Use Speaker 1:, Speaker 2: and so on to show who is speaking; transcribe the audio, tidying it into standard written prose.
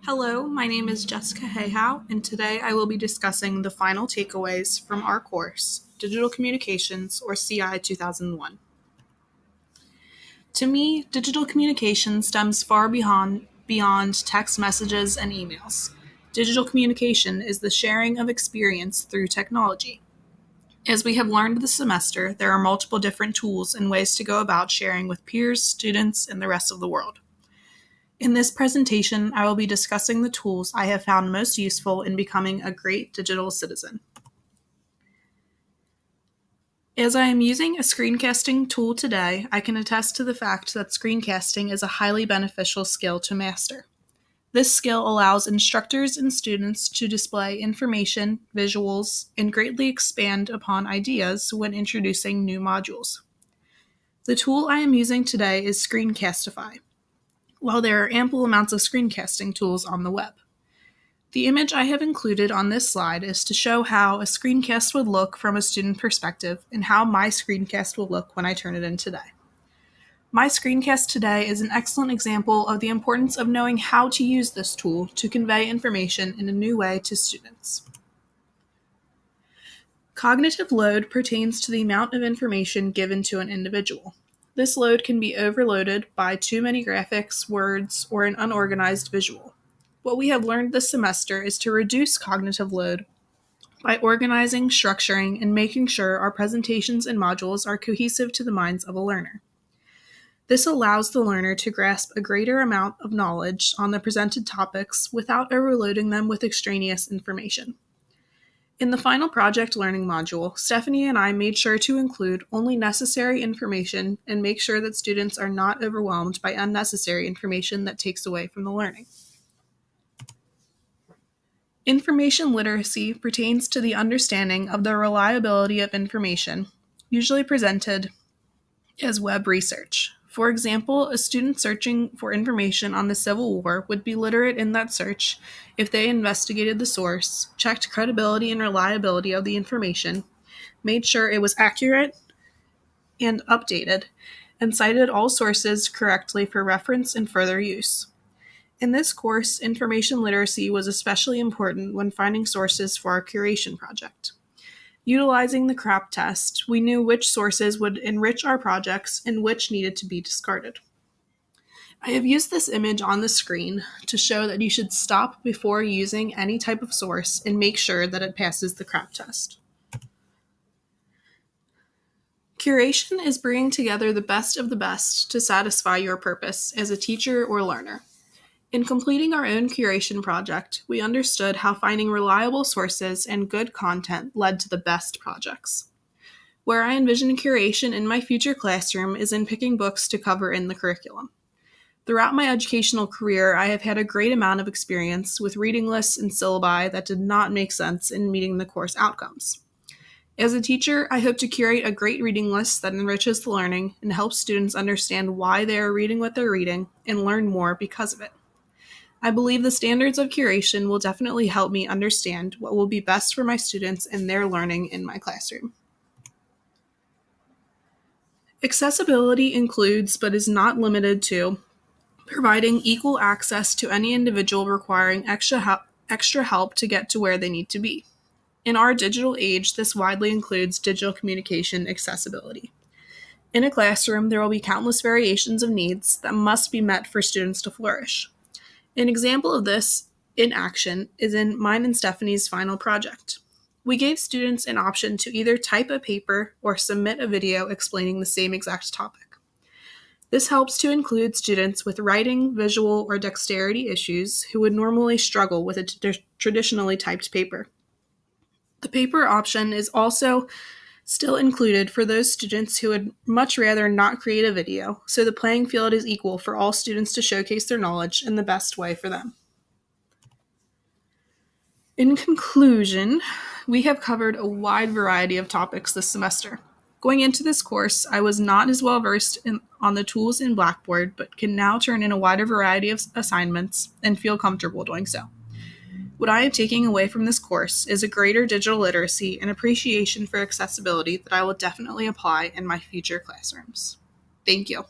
Speaker 1: Hello, my name is Jessica Hayhow, and today I will be discussing the final takeaways from our course, Digital Communications, or CI 2001. To me, digital communication stems far beyond text messages and emails. Digital communication is the sharing of experience through technology. As we have learned this semester, there are multiple different tools and ways to go about sharing with peers, students, and the rest of the world. In this presentation, I will be discussing the tools I have found most useful in becoming a great digital citizen. As I am using a screencasting tool today, I can attest to the fact that screencasting is a highly beneficial skill to master. This skill allows instructors and students to display information, visuals, and greatly expand upon ideas when introducing new modules. The tool I am using today is Screencastify, while there are ample amounts of screencasting tools on the web. The image I have included on this slide is to show how a screencast would look from a student perspective and how my screencast will look when I turn it in today. My screencast today is an excellent example of the importance of knowing how to use this tool to convey information in a new way to students. Cognitive load pertains to the amount of information given to an individual. This load can be overloaded by too many graphics, words, or an unorganized visual. What we have learned this semester is to reduce cognitive load by organizing, structuring, and making sure our presentations and modules are cohesive to the minds of a learner. This allows the learner to grasp a greater amount of knowledge on the presented topics without overloading them with extraneous information. In the final project learning module, Stephanie and I made sure to include only necessary information and make sure that students are not overwhelmed by unnecessary information that takes away from the learning. Information literacy pertains to the understanding of the reliability of information, usually presented as web research. For example, a student searching for information on the Civil War would be literate in that search if they investigated the source, checked credibility and reliability of the information, made sure it was accurate and updated, and cited all sources correctly for reference and further use. In this course, information literacy was especially important when finding sources for our curation project. Utilizing the CRAP test, we knew which sources would enrich our projects and which needed to be discarded. I have used this image on the screen to show that you should stop before using any type of source and make sure that it passes the CRAP test. Curation is bringing together the best of the best to satisfy your purpose as a teacher or learner. In completing our own curation project, we understood how finding reliable sources and good content led to the best projects. Where I envision curation in my future classroom is in picking books to cover in the curriculum. Throughout my educational career, I have had a great amount of experience with reading lists and syllabi that did not make sense in meeting the course outcomes. As a teacher, I hope to curate a great reading list that enriches the learning and helps students understand why they are reading what they're reading and learn more because of it. I believe the standards of curation will definitely help me understand what will be best for my students and their learning in my classroom. Accessibility includes, but is not limited to, providing equal access to any individual requiring extra help to get to where they need to be. In our digital age, this widely includes digital communication accessibility. In a classroom, there will be countless variations of needs that must be met for students to flourish. An example of this in action is in mine and Stephanie's final project. We gave students an option to either type a paper or submit a video explaining the same exact topic. This helps to include students with writing, visual, or dexterity issues who would normally struggle with a traditionally typed paper. The paper option is also still included for those students who would much rather not create a video, so the playing field is equal for all students to showcase their knowledge in the best way for them. In conclusion, we have covered a wide variety of topics this semester. Going into this course, I was not as well versed on the tools in Blackboard, but can now turn in a wider variety of assignments and feel comfortable doing so. What I am taking away from this course is a greater digital literacy and appreciation for accessibility that I will definitely apply in my future classrooms. Thank you.